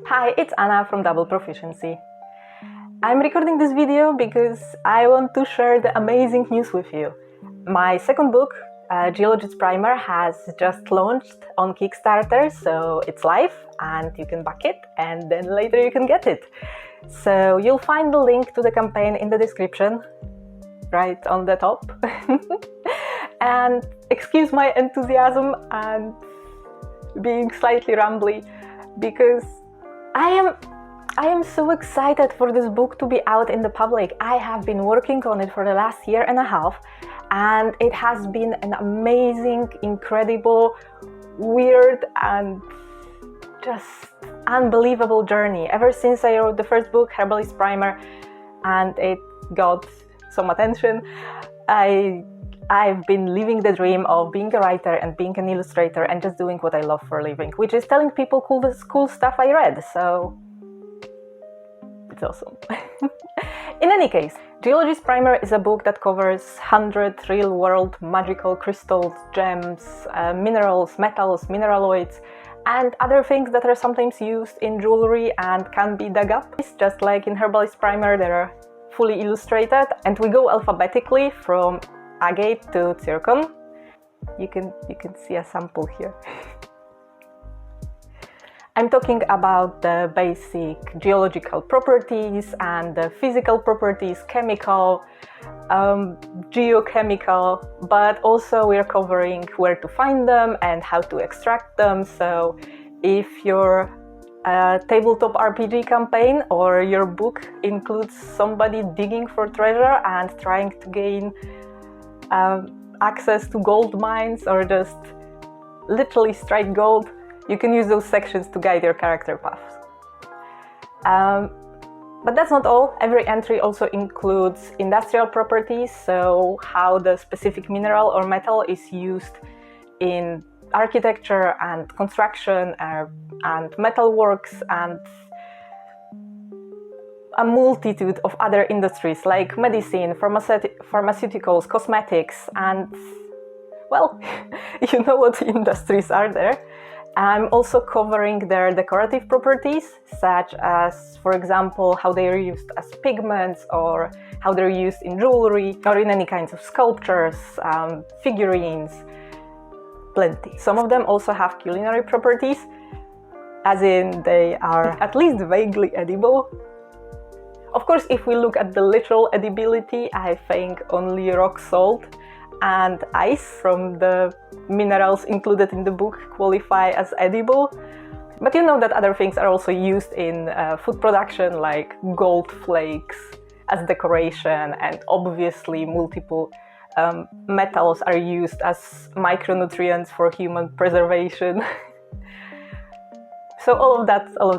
Hi, it's Anna from Double Proficiency. I'm recording this video because I want to share the amazing news with you. My second book, Geologist's Primer, has just launched on Kickstarter, so it's live and you can back it and then later you can get it. So you'll find the link to the campaign in the description, right on the top. And excuse my enthusiasm and being slightly rambly, because I am so excited for this book to be out in the public. I have been working on it for the last year and a half, and it has been an amazing, incredible, weird and just unbelievable journey ever since I wrote the first book, Herbalist's Primer, and it got some attention. I've been living the dream of being a writer and being an illustrator and just doing what I love for a living, which is telling people cool stuff I read, so it's awesome. In any case, Geologist's Primer is a book that covers 100 real-world magical crystals, gems, minerals, metals, mineraloids, and other things that are sometimes used in jewelry and can be dug up. It's just like in Herbalist's Primer, they are fully illustrated, and we go alphabetically from agate to zircon. You can see a sample here. I'm talking about the basic geological properties and the physical properties, chemical, geochemical, but also we're covering where to find them and how to extract them. So if your tabletop RPG campaign or your book includes somebody digging for treasure and trying to gain access to gold mines or just literally strike gold, you can use those sections to guide your character paths. But that's not all. Every entry also includes industrial properties, so how the specific mineral or metal is used in architecture and construction and metalworks and a multitude of other industries like medicine, pharmaceuticals, cosmetics, and, well, you know what industries are there. I'm also covering their decorative properties, such as, for example, how they are used as pigments or how they're used in jewelry or in any kinds of sculptures, figurines, plenty. Some of them also have culinary properties, as in they are at least vaguely edible. Of course, if we look at the literal edibility, I think only rock salt and ice from the minerals included in the book qualify as edible. But you know that other things are also used in food production, like gold flakes as decoration, and obviously multiple metals are used as micronutrients for human preservation. So all of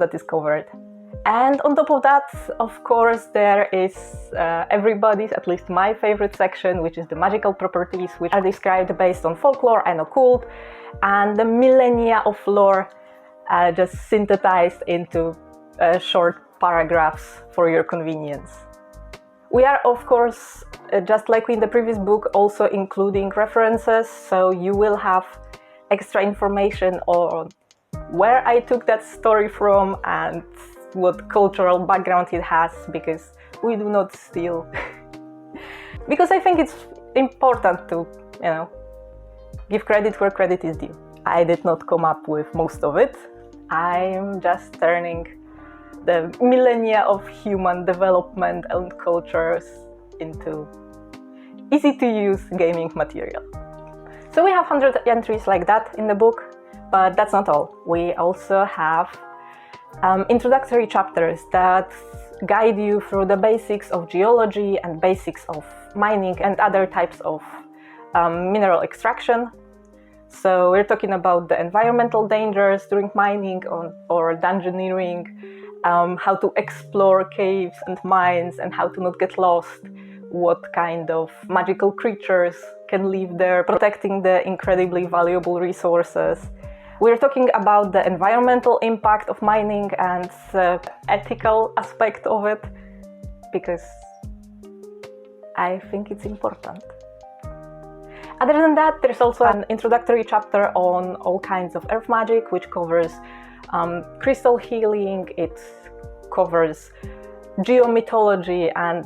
that is covered. And on top of that, of course, there is everybody's, at least my favorite section, which is the magical properties, which are described based on folklore and occult, and the millennia of lore just synthesized into short paragraphs for your convenience. We are, of course, just like in the previous book, also including references, so you will have extra information on where I took that story from and what cultural background it has, because we do not steal. Because I think it's important to, give credit where credit is due. I did not come up with most of it. I'm just turning the millennia of human development and cultures into easy to use gaming material. So we have 100 entries like that in the book, but that's not all. We also have introductory chapters that guide you through the basics of geology and basics of mining and other types of mineral extraction. So we're talking about the environmental dangers during mining or dungeoneering, how to explore caves and mines and how to not get lost, what kind of magical creatures can live there, protecting the incredibly valuable resources. We're talking about the environmental impact of mining and the ethical aspect of it, because I think it's important. Other than that, there's also an introductory chapter on all kinds of earth magic, which covers crystal healing, it covers geomythology and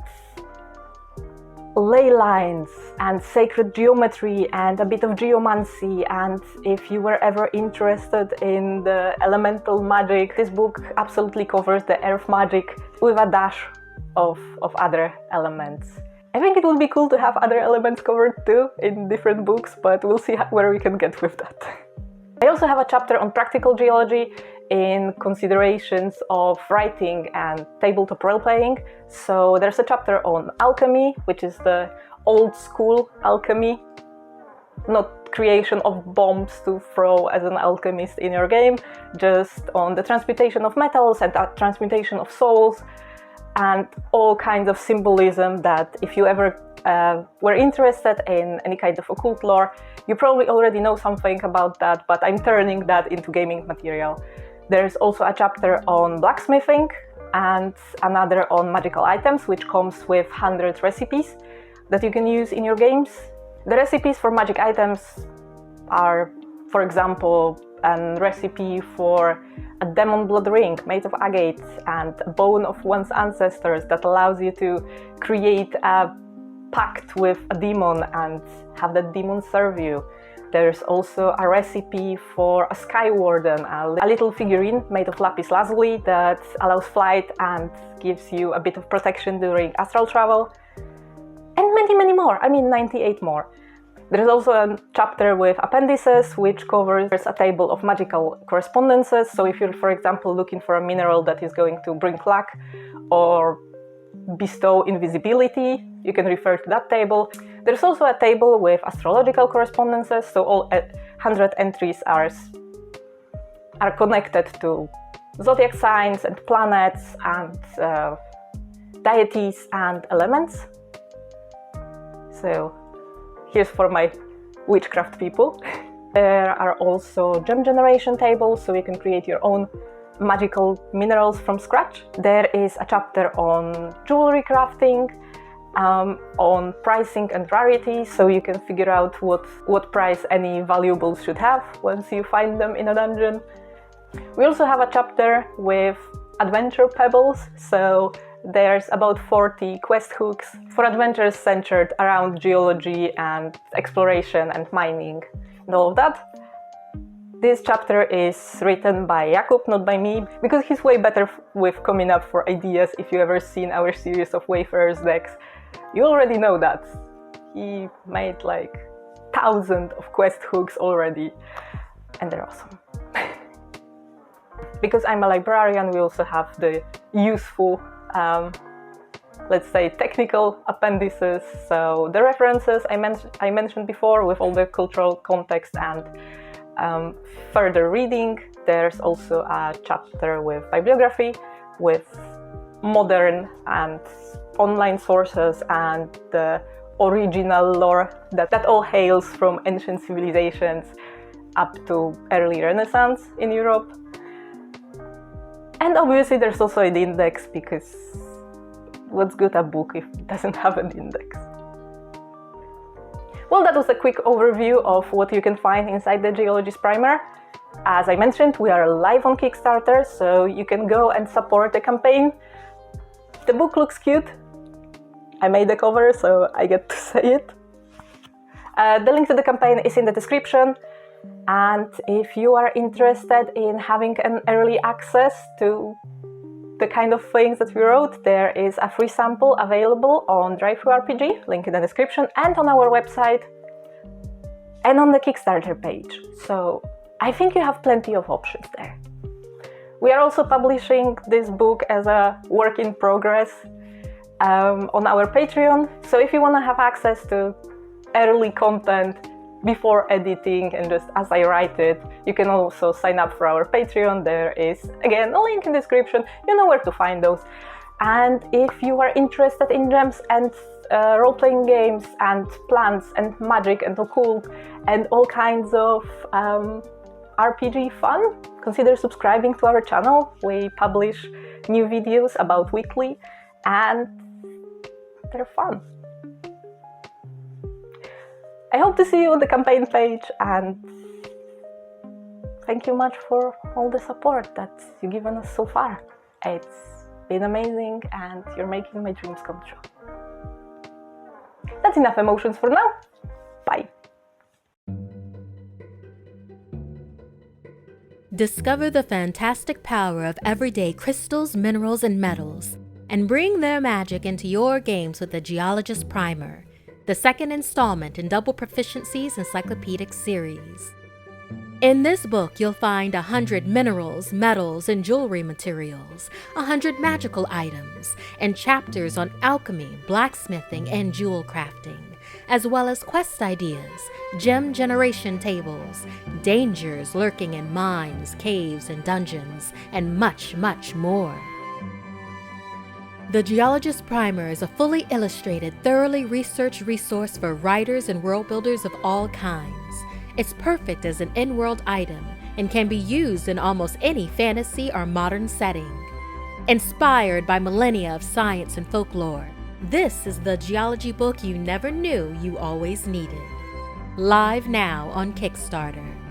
ley lines and sacred geometry and a bit of geomancy. And if you were ever interested in the elemental magic, this book absolutely covers the earth magic with a dash of other elements. I think it would be cool to have other elements covered too in different books, but we'll see where we can get with that. I also have a chapter on practical geology in considerations of writing and tabletop role-playing. So there's a chapter on alchemy, which is the old school alchemy, not creation of bombs to throw as an alchemist in your game, just on the transmutation of metals and transmutation of souls, and all kinds of symbolism that if you ever were interested in any kind of occult lore, you probably already know something about that, but I'm turning that into gaming material. There's also a chapter on blacksmithing and another on magical items, which comes with 100 recipes that you can use in your games. The recipes for magic items are, for example, a recipe for a demon blood ring made of agate and a bone of one's ancestors that allows you to create a pact with a demon and have that demon serve you. There's also a recipe for a sky warden, a little figurine made of lapis lazuli that allows flight and gives you a bit of protection during astral travel. And many more, 98 more. There's also a chapter with appendices, which covers a table of magical correspondences. So if you're, for example, looking for a mineral that is going to bring luck or bestow invisibility, you can refer to that table. There's also a table with astrological correspondences, so all 100 entries are connected to zodiac signs and planets and deities and elements. So here's for my witchcraft people. There are also gem generation tables, so you can create your own magical minerals from scratch. There is a chapter on jewelry crafting, on pricing and rarity, so you can figure out what price any valuables should have once you find them in a dungeon. We also have a chapter with adventure pebbles, so there's about 40 quest hooks for adventures centered around geology and exploration and mining and all of that. This chapter is written by Jakub, not by me, because he's way better with coming up for ideas. If you've ever seen our series of Wayfarer's decks, you already know that. He made like thousands of quest hooks already, and they're awesome. Because I'm a librarian, we also have the useful, let's say, technical appendices. So the references I mentioned before with all the cultural context and further reading. There's also a chapter with bibliography, with modern and online sources and the original lore that all hails from ancient civilizations up to early Renaissance in Europe. And obviously there's also an index, because what's good a book if it doesn't have an index? Well, that was a quick overview of what you can find inside the Geologist Primer. As I mentioned, we are live on Kickstarter, so you can go and support the campaign. The book looks cute. I made the cover, so I get to say it. The link to the campaign is in the description. And if you are interested in having an early access to the kind of things that we wrote, there is a free sample available on TTRPG, link in the description, and on our website, and on the Kickstarter page. So I think you have plenty of options there. We are also publishing this book as a work in progress on our Patreon. So if you want to have access to early content before editing and just as I write it, you can also sign up for our Patreon. There is, again, a link in the description. You know where to find those. And if you are interested in gems and role-playing games and plants and magic and occult and all kinds of RPG fun, consider subscribing to our channel. We publish new videos about weekly and they're fun. I hope to see you on the campaign page, and thank you much for all the support that you've given us so far. It's been amazing and you're making my dreams come true. That's enough emotions for now. Bye. Discover the fantastic power of everyday crystals, minerals, and metals, and bring their magic into your games with the Geologist's Primer, the second installment in Double Proficiency's encyclopedic series. In this book, you'll find 100 minerals, metals, and jewelry materials, 100 magical items, and chapters on alchemy, blacksmithing, and jewel crafting, as well as quest ideas, gem generation tables, dangers lurking in mines, caves, and dungeons, and much, much more. The Geologist's Primer is a fully illustrated, thoroughly researched resource for writers and world builders of all kinds. It's perfect as an in-world item and can be used in almost any fantasy or modern setting. Inspired by millennia of science and folklore, this is the geology book you never knew you always needed. Live now on Kickstarter.